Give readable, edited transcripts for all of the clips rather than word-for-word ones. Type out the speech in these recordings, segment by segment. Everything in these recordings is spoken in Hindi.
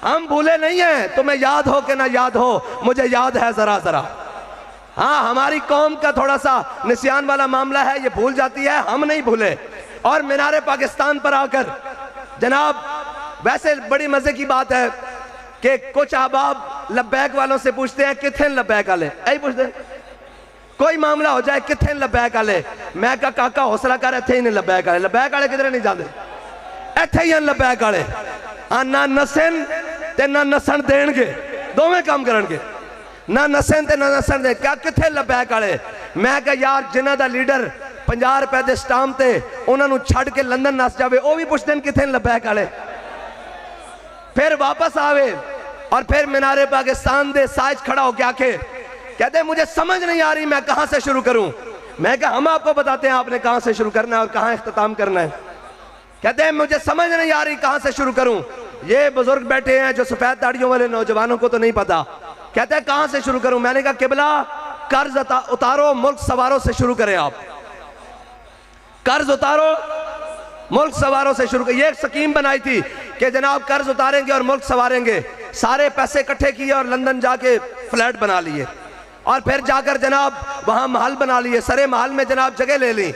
हम भूले नहीं हैं, तुम्हें याद हो कि ना याद हो, मुझे याद है जरा जरा। हाँ, हमारी कौम का थोड़ा सा निस्यान वाला मामला है, ये भूल जाती है, हम नहीं भूले। और मीनारे पाकिस्तान पर आकर जनाब, वैसे बड़ी मजे की बात है कि कुछ अहबाब लब्बैक वालों से पूछते हैं किथे लब्बैक वाले, यही पूछते हैं। कोई मामला हो जाए किथे लब्बैक वाले, मैं कहा काका हौसला कर, इथे ही नहीं लब्बैक वाले, लब्बैक वाले किधरे नहीं जाते, इथे ही लब्बैक वाले। हाँ, ना नसन ते ना नसन देणगे, दोवें काम करनगे, ना नसन ते ना नसन दे। क्या किथे लब्बैक वाले? मैं कहा यार जिन्हां दा लीडर 50 रुपए दे स्टाम्प ते उन्होंने छड़ के लंदन नस जावे, वो भी पुछते हैं किथे लब्बैक वाले। फिर वापस आवे और फिर मीनारे पाकिस्तान दे साइज खड़ा हो के आके कहते हैं मुझे समझ नहीं आ रही मैं कहां से शुरू करूं। मैं कहा हम आपको बताते हैं आपने कहां से शुरू करना है और कहां इख्तिताम करना है। कहते हैं मुझे समझ नहीं आ रही कहां से शुरू करूं। ये बुजुर्ग बैठे हैं जो सफेद दाढ़ियों वाले नौजवानों को तो नहीं पता। कहते हैं कहां से शुरू करूं? मैंने कहा किबला कर्ज उतारो, मुल्क सवारों से शुरू करें। आप कर्ज उतारो, मुल्क सवारों से शुरू करें। ये एक स्कीम बनाई थी कि जनाब कर्ज उतारेंगे और मुल्क सवारेंगे। सारे पैसे इकट्ठे किए और लंदन जाके फ्लैट बना लिए और फिर जाकर जनाब वहां महल बना लिए। सरे महल में जनाब जगह ले ली।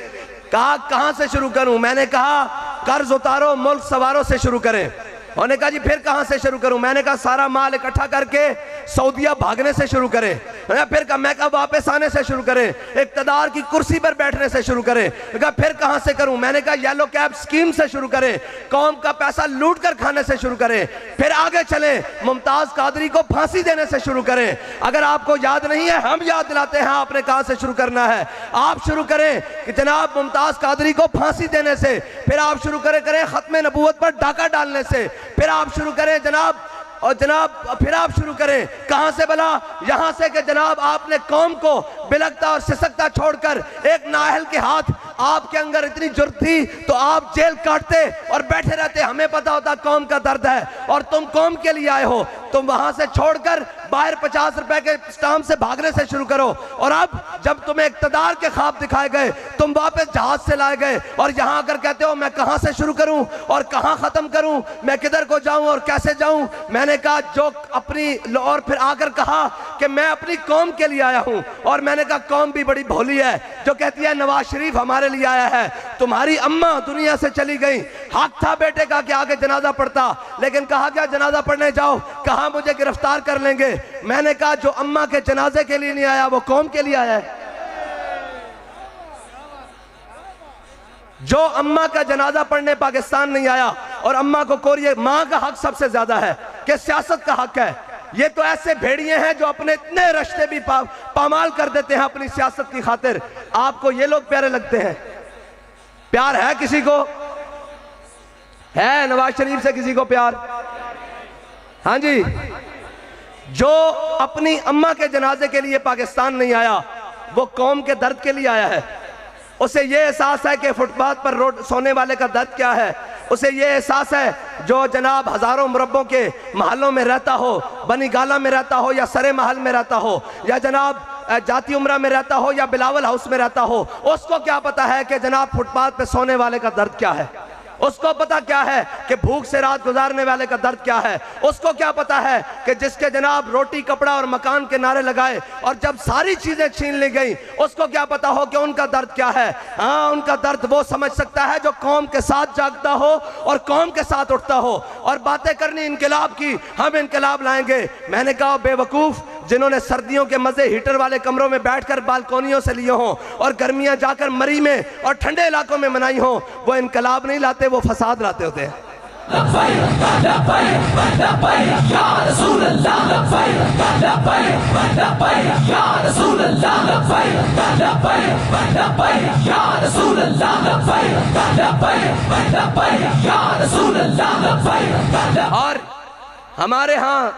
कहा कहां से शुरू करूं? मैंने कहा कर्ज उतारो, मुल्क सवारों से शुरू करें। उन्होंने कहा जी फिर कहां से शुरू करूं? मैंने कहा सारा माल इकट्ठा करके सऊदीया भागने से शुरू करें। फिर कहा, मैं कहा वापस आने से शुरू करें, इक्तदार की कुर्सी पर बैठने से शुरू करें। कहा फिर कहां से करूं? मैंने कहा येलो कैब स्कीम से शुरू करें, कौम का पैसा लूट कर खाने से शुरू करें। फिर आगे चले, मुमताज कादरी को फांसी देने से शुरू करें। अगर आपको याद नहीं है हम याद दिलाते हैं आपने कहां से शुरू करना है। आप शुरू करें कि जनाब मुमताज कादरी को फांसी देने से, फिर आप शुरू करें खत्म नबूवत पर डाका डालने से, फिर आप शुरू करें जनाब और जनाब फिर आप शुरू करें कहां से भला? यहां से कि जनाब आपने कौम को बिलकता और सिसकता छोड़कर एक नाअहल के हाथ, आपके अंदर इतनी जुर्त थी तो आप जेल काटते और बैठे रहते। हमें पता होता कौम का दर्द है और तुम कौम के लिए आए हो। तुम वहां से छोड़कर बाहर 50 रुपए के स्टाम्प से भागने से शुरू करो। और अब जब तुम्हें इक्तदार के ख्वाब दिखाए गए, तुम वापस जहाज से लाए गए और यहां आकर कहते हो मैं कहां से शुरू करूं और कहां खत्म करूं, मैं किधर को जाऊं और कैसे जाऊं। मैंने कहा जो अपनी, और फिर आकर कहा कि मैं अपनी कौम के लिए आया हूं। और मैंने कहा कौम भी बड़ी भोली है जो कहती है नवाज शरीफ हमारे लिए आया है। तुम्हारी अम्मा दुनिया से चली गई, हक था बेटे का कि आगे जनाजा पढ़ता, लेकिन कहा क्या जनाजा पढ़ने जाओ, कहा मुझे गिरफ्तार कर लेंगे। मैंने कहा जो अम्मा के जनाजे के लिए नहीं आया वो कौम के लिए आया है। जो अम्मा का जनाजा पढ़ने पाकिस्तान नहीं आया और अम्मा को कोरिए, मां का हक सबसे ज्यादा है कि सियासत का हक है। ये तो ऐसे भेड़िए हैं जो अपने इतने रिश्ते भी पामाल कर देते हैं अपनी सियासत की खातिर। आपको ये लोग प्यारे लगते हैं? प्यार है किसी को? है नवाज शरीफ से किसी को प्यार? हाँ जी। जो अपनी अम्मा के जनाजे के लिए पाकिस्तान नहीं आया वो कौम के दर्द के लिए आया है। उसे ये एहसास है कि फुटपाथ पर रोड सोने वाले का दर्द क्या है। उसे ये एहसास है जो जनाब हजारों मुरब्बों के महलों में रहता हो, बनी गाला में रहता हो या सरे महल में रहता हो या जनाब जाती उमरा में रहता हो या बिलावल हाउस में रहता हो, उसको क्या पता है कि जनाब फुटपाथ पे सोने वाले का दर्द क्या है। उसको पता क्या है कि भूख से रात गुजारने वाले का दर्द क्या है। उसको क्या पता है कि जिसके जनाब रोटी कपड़ा और मकान के नारे लगाए और जब सारी चीजें छीन ली गई, उसको क्या पता हो कि उनका दर्द क्या है। हाँ, उनका दर्द वो समझ सकता है जो कौम के साथ जागता हो और कौम के साथ उठता हो। और बातें करनी इनकलाब की, हम इनकलाब लाएंगे। मैंने कहा बेवकूफ जिन्होंने सर्दियों के मजे हीटर वाले कमरों में बैठकर बालकोनियों से लिए हों और गर्मियां जाकर मरी में और ठंडे इलाकों में मनाई हों, वो इनकलाब नहीं लाते, वो फसाद लाते होते हैं। और हमारे यहाँ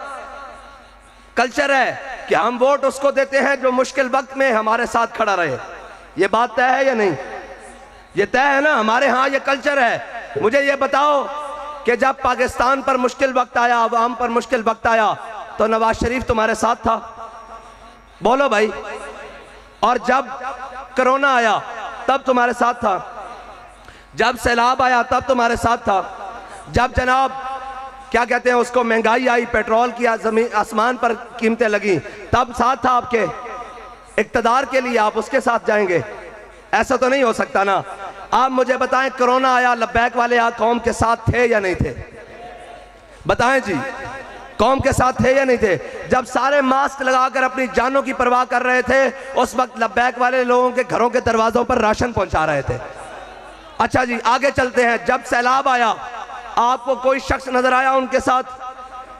कल्चर है कि हम वोट उसको देते हैं जो मुश्किल वक्त में हमारे साथ खड़ा रहे। ये बात तय है या नहीं? ये तय है ना, हमारे यहाँ ये कल्चर है। मुझे ये बताओ कि जब पाकिस्तान पर मुश्किल वक्त आया, अवाम पर मुश्किल वक्त आया, तो नवाज शरीफ तुम्हारे साथ था? बोलो भाई। और जब कोरोना आया तब तुम्हारे साथ था? जब सैलाब आया तब तुम्हारे साथ था? जब जनाब क्या कहते हैं उसको, महंगाई आई, पेट्रोल की जमीन आसमान पर कीमतें लगी, तब साथ था आपके इक्तदार के लिए, आप उसके साथ जाएंगे? ऐसा तो नहीं हो सकता ना। आप मुझे बताएं, कोरोना आया, लब्बैक वाले आप कौम के साथ थे या नहीं थे? बताएं जी, कौम के साथ थे या नहीं थे? जब सारे मास्क लगाकर अपनी जानों की परवाह कर रहे थे, उस वक्त लब्बैक वाले लोगों के घरों के दरवाजों पर राशन पहुंचा रहे थे। अच्छा जी, आगे चलते हैं। जब सैलाब आया, आपको कोई शख्स नजर आया उनके साथ?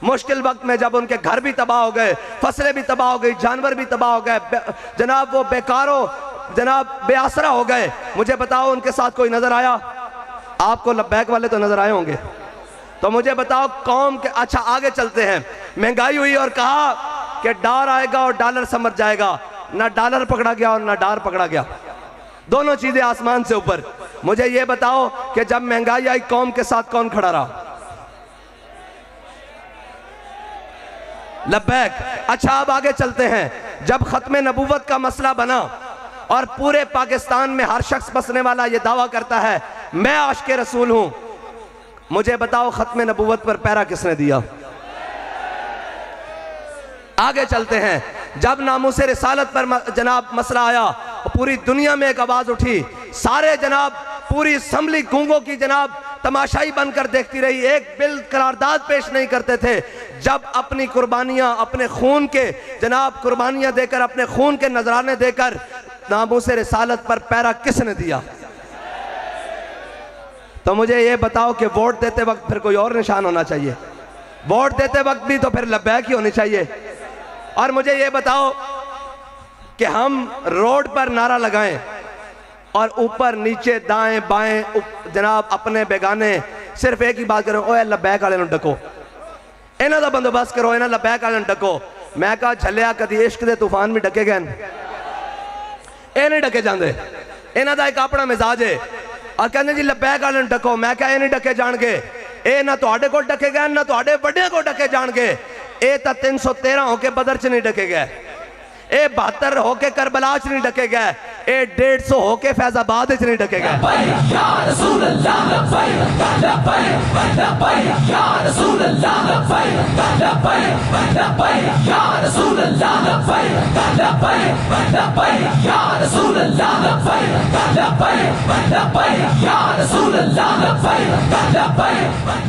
मुश्किल वक्त में जब उनके घर भी तबाह हो गए, फसलें भी तबाह हो गई, जानवर भी तबाह हो गए, जनाब वो बेकारों जनाब बेआसरा हो गए, मुझे बताओ उनके साथ कोई नजर आया? आपको लब्बैक वाले तो नजर आए होंगे। तो मुझे बताओ कौम के। अच्छा, आगे चलते हैं। महंगाई हुई और कहा कि डॉलर आएगा और डॉलर समझ जाएगा। ना डॉलर पकड़ा गया और ना डॉलर पकड़ा गया, दोनों चीजें आसमान से ऊपर। मुझे यह बताओ कि जब महंगाई आई, कौम के साथ कौन खड़ा रहा? लब्बैक। अच्छा, अब आगे चलते हैं। जब खत्म नबूवत का मसला बना और पूरे पाकिस्तान में हर शख्स बसने वाला यह दावा करता है मैं आशिक़े रसूल हूं, मुझे बताओ खत्म नबूवत पर पैरा किसने दिया? आगे चलते हैं। जब नामूसे रिसालत पर जनाब मसला आया, पूरी दुनिया में एक आवाज उठी, सारे जनाब पूरी असम्बली गूंगों की जनाब तमाशाई बनकर देखती रही, एक बिल करारदाद पेश नहीं करते थे। जब अपनी कुर्बानियां, अपने खून के जनाब कुर्बानियां देकर, अपने खून के नजराने देकर नामूसे रिसालत पर पैरा किसने दिया? तो मुझे ये बताओ कि वोट देते वक्त फिर कोई और निशान होना चाहिए? वोट देते वक्त भी तो फिर लब्बैक ही होनी चाहिए। और मुझे ये बताओ कि हम रोड पर नारा लगाएं और ऊपर नीचे दाएं बाएं जनाब अपने बेगाने सिर्फ एक ही बात करो, ओए लब्बैक वाले डको, इन्हां दा बंदोबस्त करो, इन्हां लब्बैक वाले डको। मैं कहा झलिया कदी इश्क दे तूफान भी डके गए, ये नहीं डके जाते, इन्हां दा एक अपना मिजाज है। और कहते जी लब्बैक वाले डको, मैं क्या नहीं डके जाणगे, ये ना तुहाडे कोल डके गए ना तुहाडे वड्डियां कोल डके जाणगे। ये तो 313 होके बदर च नहीं डके गए, ये 72 होके करबला च नहीं डके गए, ये 150 होके फैजाबाद च नहीं डके गए।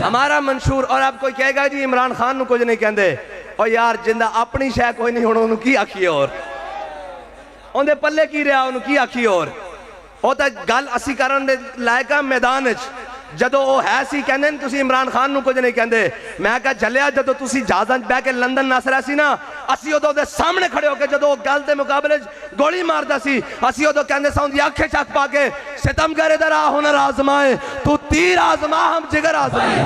हमारा मंशूर। और आप कोई कहेगा जी इमरान खान को कुछ नहीं कहते, और यार जिंदा अपनी शह कोई नहीं, हुण की आखिए और उनके पल्ले की रहा, की आखिए और वो तो गल असी करन दे लायक आ मैदान जदों वो है सी कहंदे ने तुसी इमरान खान कुछ नहीं कहंदे। मैं कहा झलिया जदों तुसी जहाज़ां बह के लंदन नस रहा सी ना, असी उदों दे सामने खड़े होकर जदों गल दे मुकाबले गोली मारदा सी, असी उदों कहंदे सा उनदी अखे चक पा के सितमगर इधर आ हुनर आजमाए, तू तीर आजमा हम जिगर आजमाए।